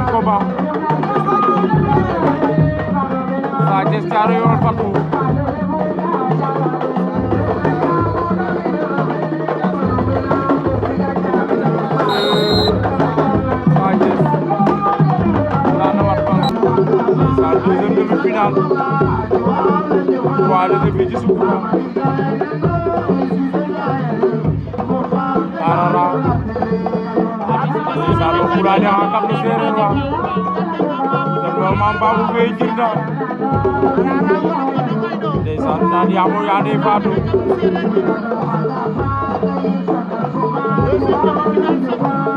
deuxième combat Sa Thiès Thiaroye Yoor Fatu Sa Thiès daan na wat Fatu sa deuxième demi-finale poids léger bi ci Soukouta Arara ndeysaan o Fulane xa kam no seereer wa ten no Mame Babou fe jirna ndeysaan naan yaamo yaane Fatou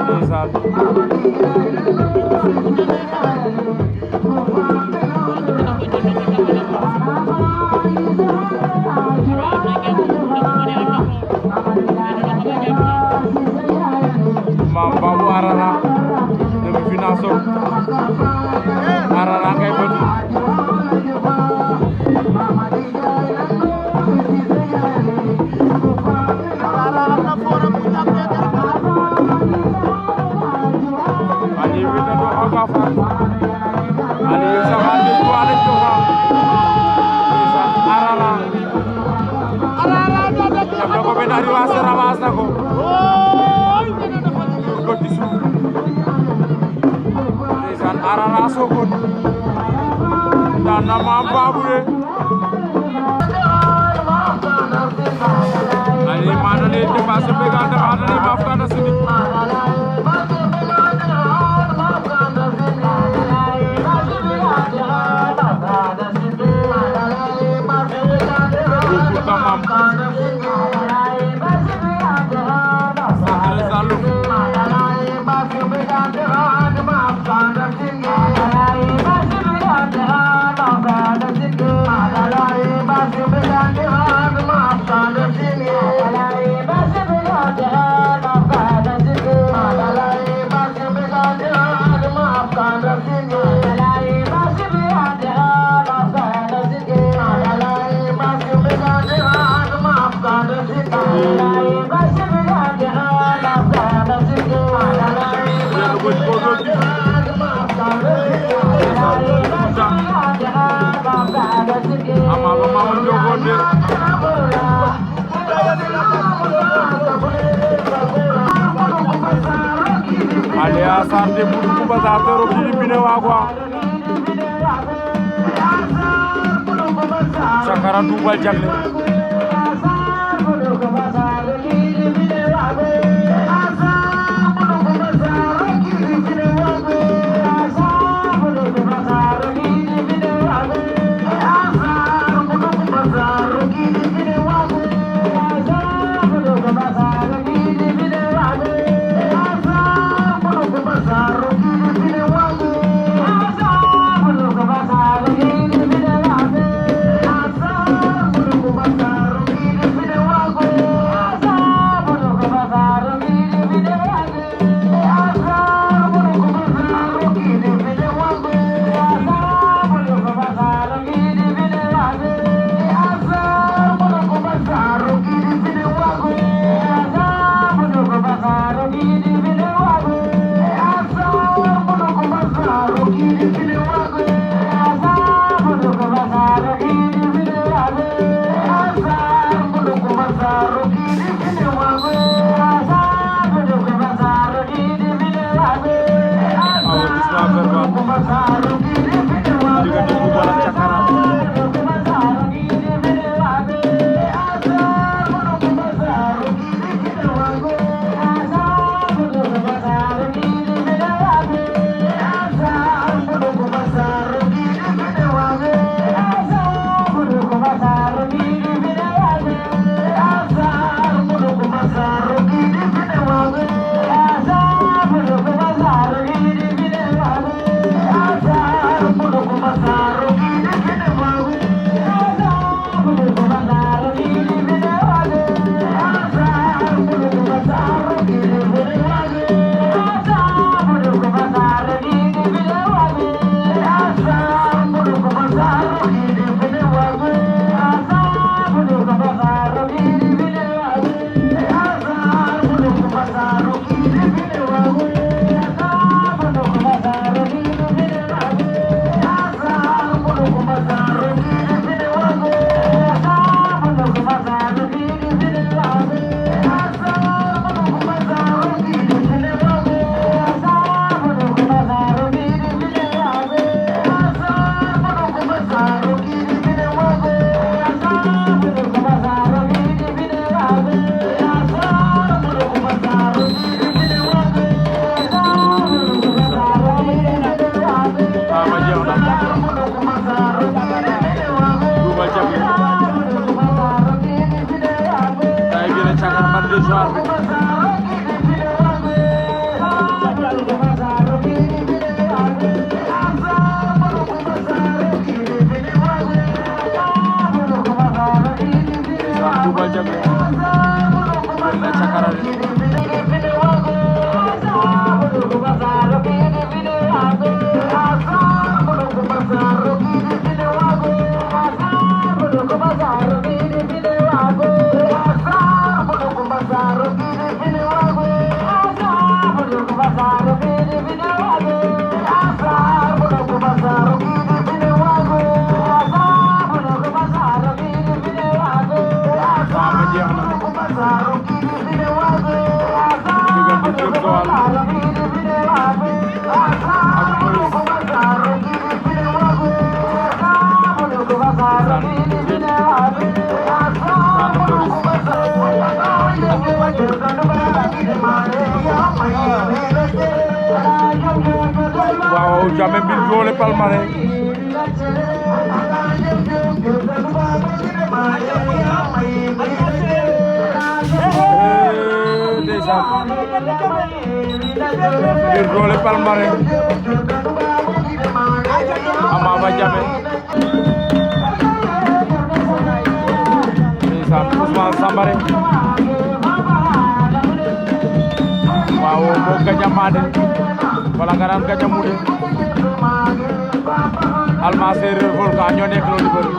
ndeysaan Mame Babou Arara demi-finale so Arara ngay bët Ali wita do aga fa Ali sama de ko ale to fa Arara jam ko be dari wasara wasa ko ko disu ndeysaan Arara Sokone daan na Mame Babou de Ali manale te passe pegante manale mafkana sini Alea sarte buru kuba sarte rokili bine wagwa Sakara dubal jagle waaw Jammeh mbir doole Palmarin ndeysaan mbir doole Palmarin Ama Ba Jammeh ndeysaan Ousmane Sambare waaw moo Gandia Mané wala nga naan Gandia Moundé Alma Sereer Volcan ñoo nekk loolu bëri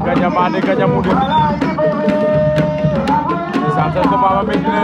Gandia Mané Gandia Moundé ndeysaan seen combat ba metti na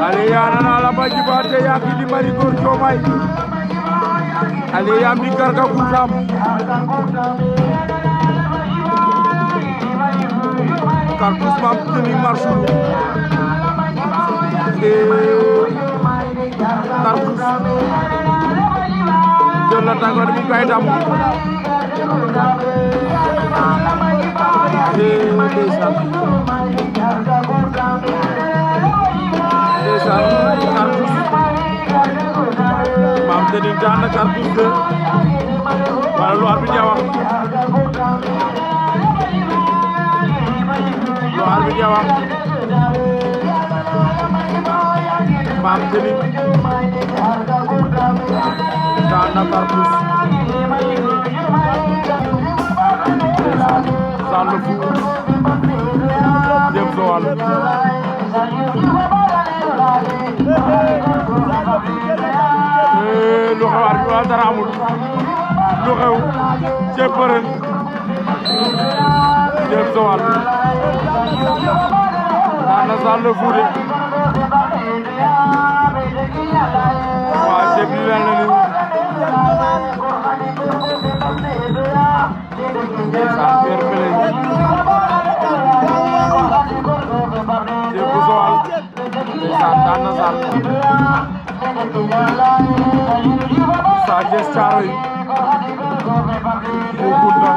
ale yana na la baji bate ya kili mari gor jomay ale ya mi garga kutam Carpus mam teni marsul Carpus jël la tàngoor mi koy dam ndeysaan Carpus mam teni daan na Carpus de wala lu arbitre ya wax lu arbitre ya wax mam teni daan na Carpus Sall fu dem Joal lu xew arbitre dara amul lu xew ci bëre dem Joal daan na Sall fu de waa ceeb li lan la ni ndeysaan Père Pelé ceeb bu Joal ndeysaan daan na Sall Sa Thiès Thiaroye Bou Kounta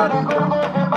Thank you.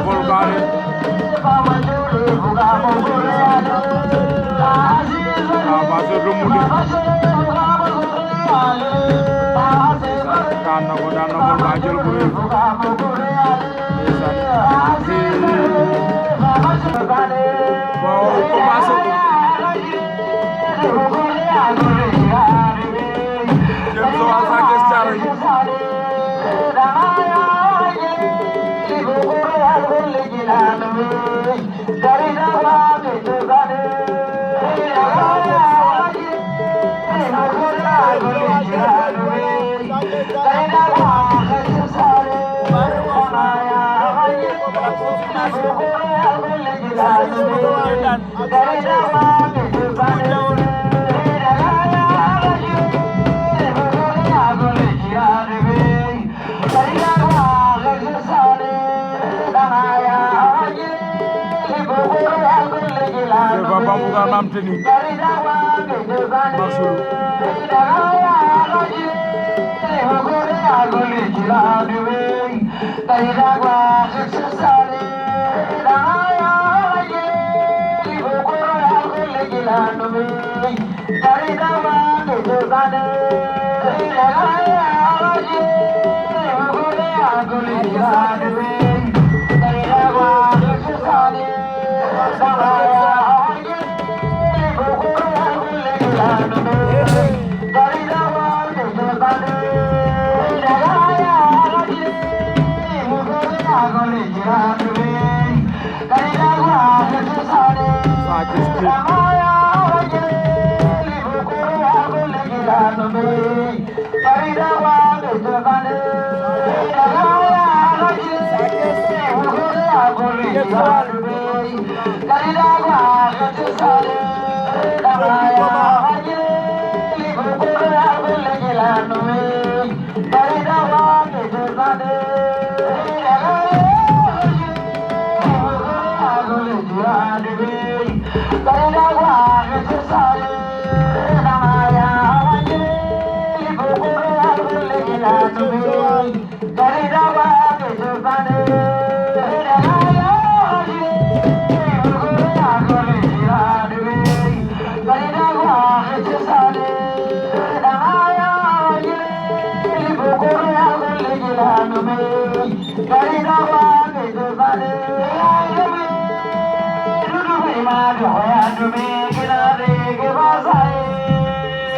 Volgare daan na ko ba jël bu rëy waaw commencé jëm so Sa Thiès Thiaroye Bambugar Mam Teni Marsul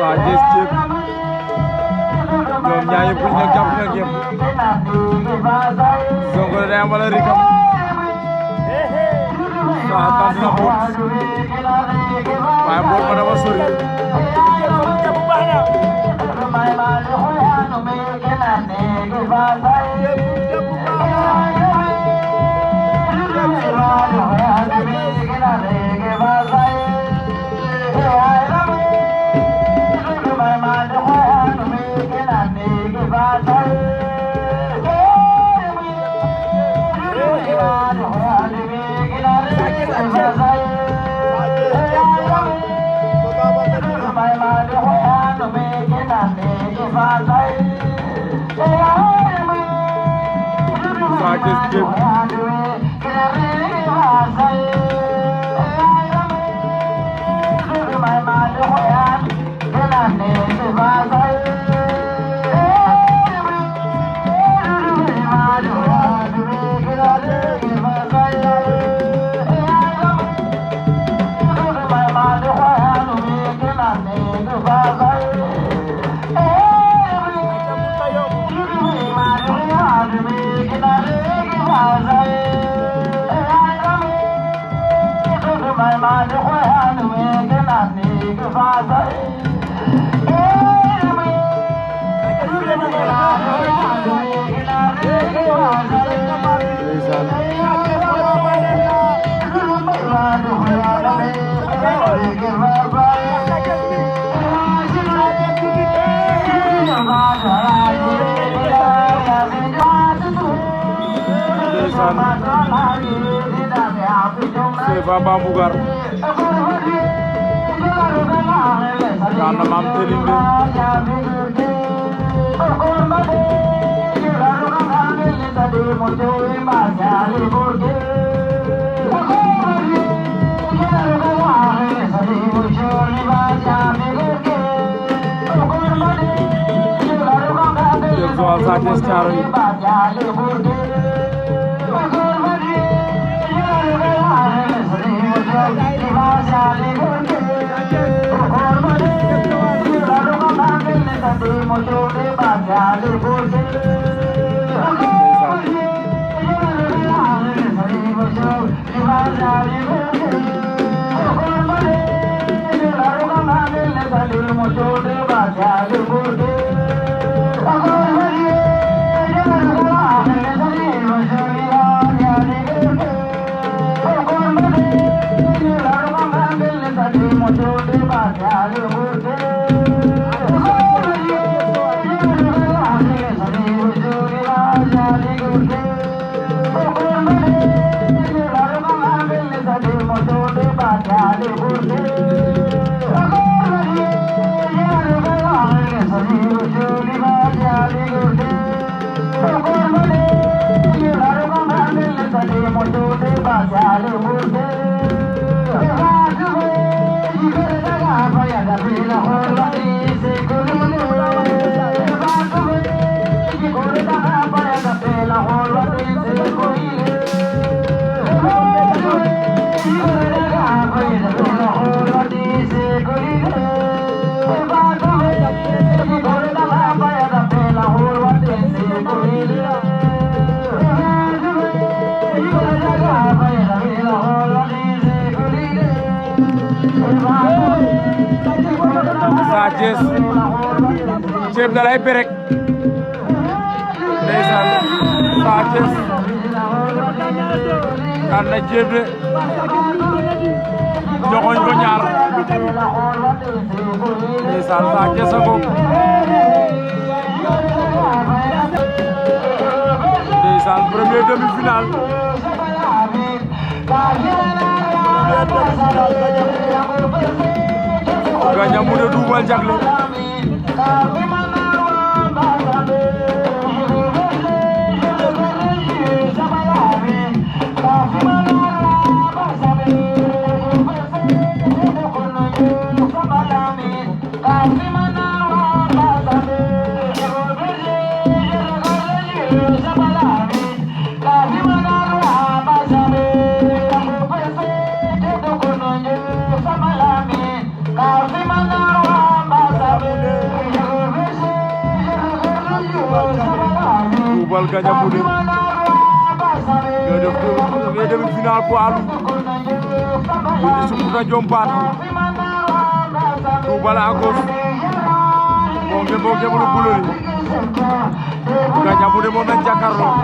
Sa Thiès Thiep ñoom ñaar yëpp ñu jàpp na géem Zongo day am wala rikam Sa tant na ko waaye boo ko dafa sori Sa Thiès Thiep Seva Bambugar Gana Mam Teni Joal Sa Thiès Thiaroye Sa Thiès ceeb da lay perek ndeysaan Sa Thiès kan na ceeb de joxoñ ko ñaar ndeysaan Sa Thiès a ko ndeysaan premier demi-finale Gandia Mboundé Double Diaglé Double Gandia Mboundé ñoo def demi-finale poids lourd ñu Sukuta Jompaat Double à gauche moo ngi lu bulu li Gandia Mboundé moom lañ jàkkaarloo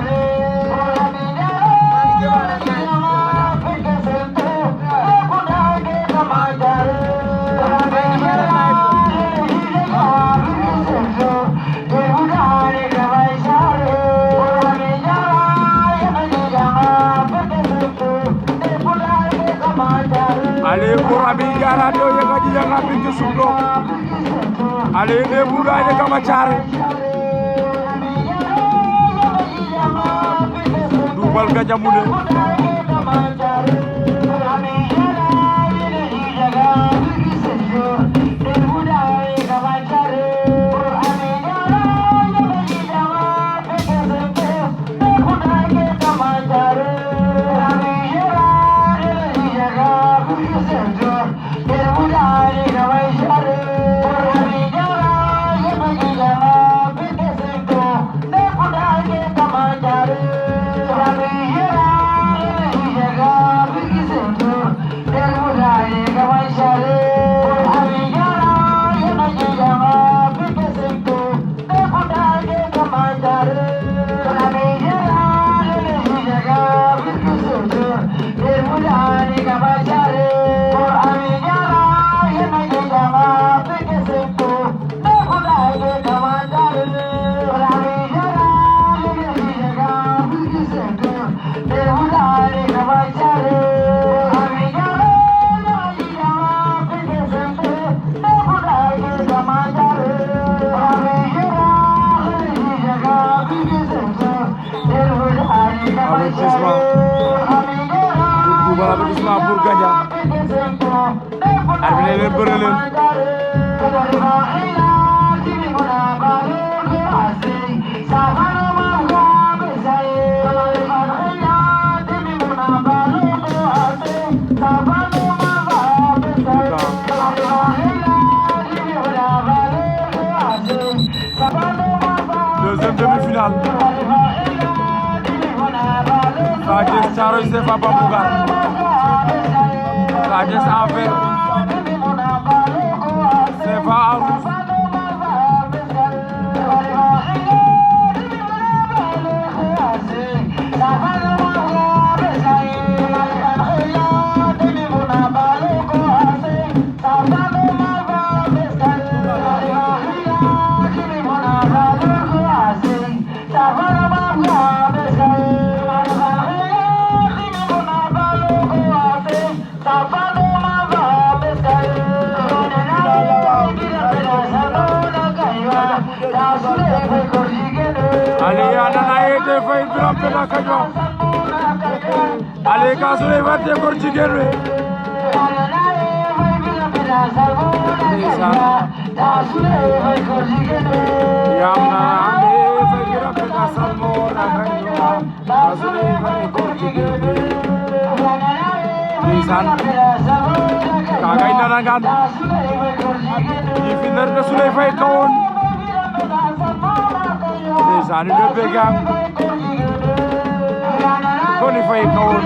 ale ko abi jara do ye gaji janga bintu sudo ale ne buda ne kama chare Double Gandia Mboundé Double avertissement pour Gandia arbitre leen bëre leen demi-finale Sa Thiès Thiaroye CFA Bambougar Sa Thiès en vert CFA en rouge Allez, Anana été fait Birame Penda Kajoor allez ka Souleye Faye te góor jigéen we yam na ande fay Birame Penda salmo na Kajoor ka Souleye Faye góor jigéen we ndeysaan kaga i nanangan yifi nar na Souleye Faye kawoon ndeysaan i begang Tony Faye kawoon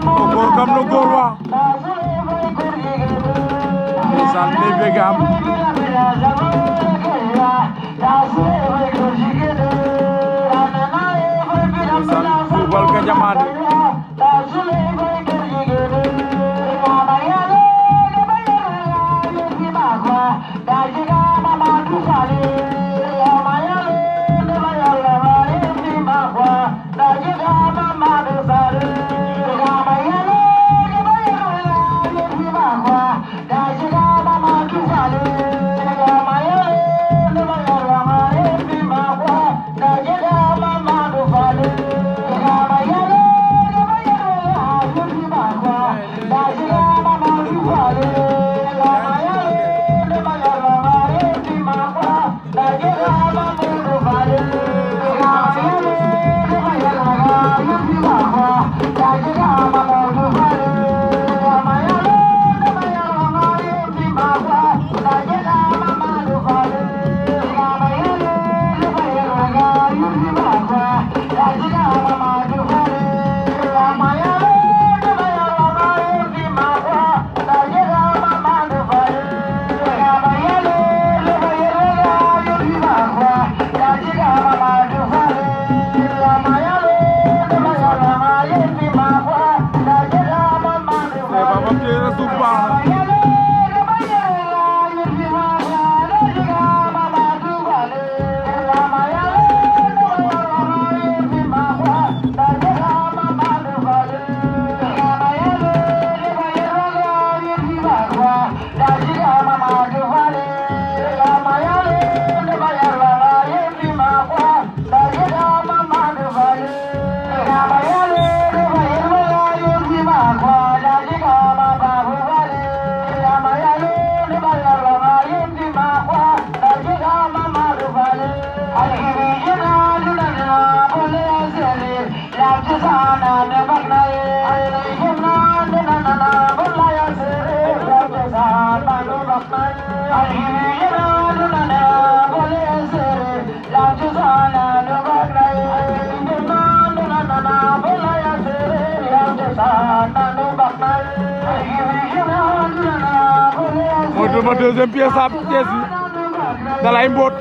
o góor kam no góor wa ndeysaan ne begam ndeysaan football ka jamaane mooy ma deuxième pièce ab Thiès bi dalay mboot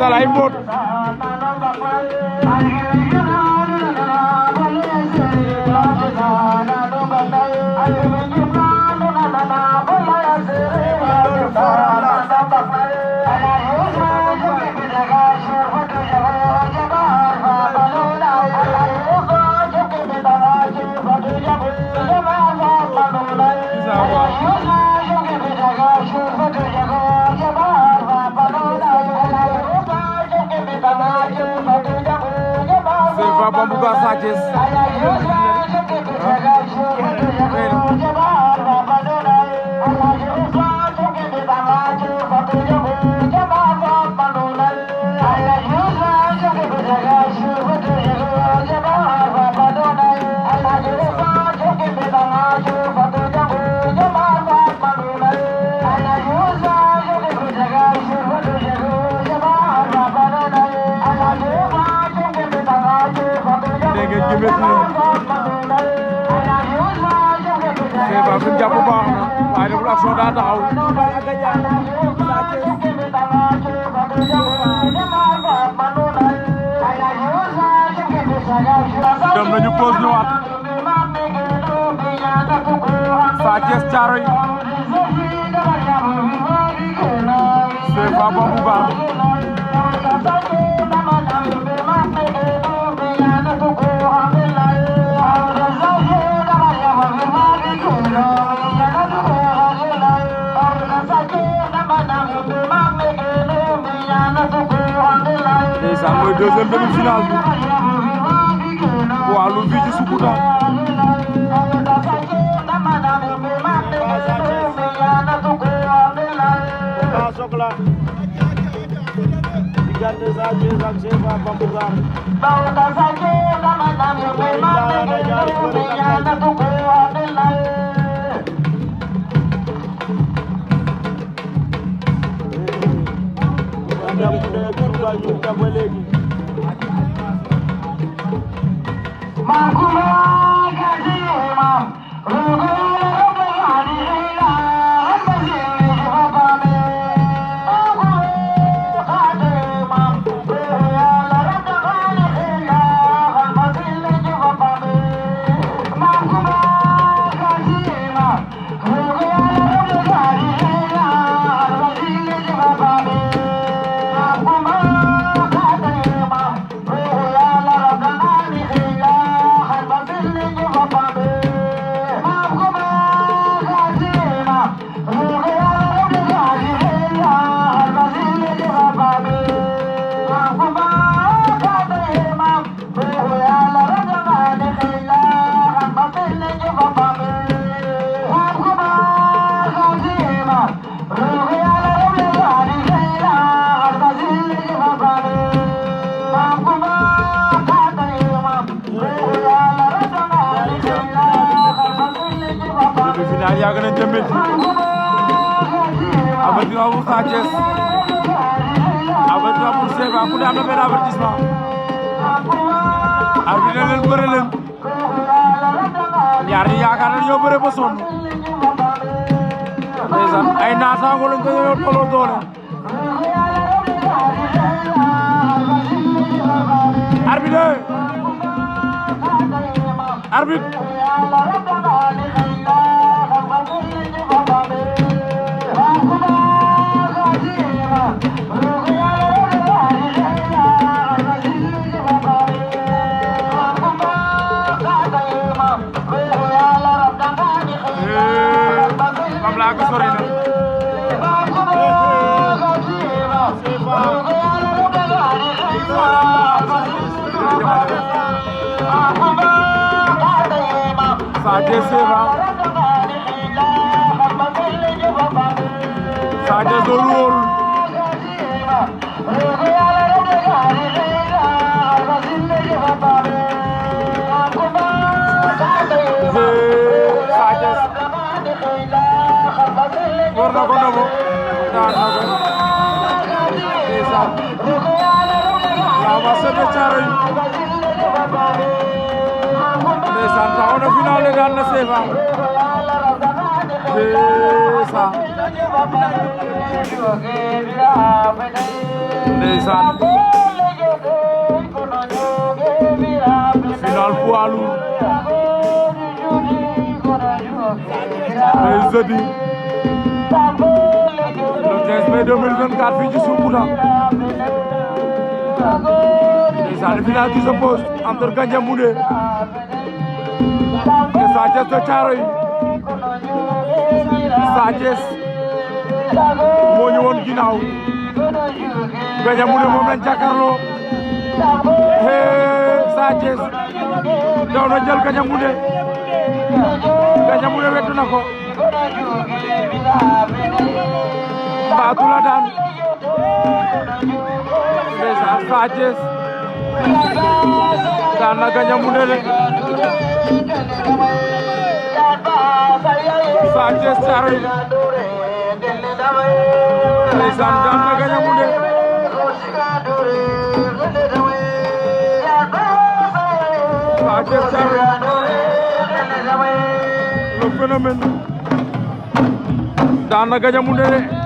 dalay mboot CFA Bambougar Sa Thiès Bye. Seva fi mu jàpp baax na waaye deful action daa taxaw dem nañu pause ñëwaat Sa Thiès Thiaroye Seva Bambougar ndeysaan mooy deuxième demi-finale bi poids lourd fii ci Sukuta diggante Sa Thiès ak Seva Bambougar demi-finale yàgg nañ tamit avertissement pour Sa Thiès avertissement pour Seva ku ne am na benn avertissement arbitre leen bëre leen ñaar ñi yaakaar nañ ñoo bëre ba sonn ndeysaan ay naataango lañ ko ñoo tolloo doole arbitre Babla ko sori na Sa Thiès Seva Sa Thiès doon wóor war na ko ndobo daan na ko ndeysaan la Wassare de Thiaroye ndeysaan taxaw na final le daan na Seva ndeysaan ndeysaan final poids lourd jeudi le 15 mai 2024 fii ci Sukuta ndeysaan final qui s'oppose entre Gandia Moundé et Sa Thiès de Thiaroye Sa Thiès moo ñu woon ginnaaw Gandia Moundé moom lañ jàkkaarloo Sa Thiès daw na jël Gandia Moundé wetu na ko Fatou la daan ndeysaan Sa Thiès daan na Gandia Moundé le Sa Thiès Thiaroye ndeysaan daan na Gandia Moundé Sa Thiès Thiaroye le phénomène daan na Gandia Moundé de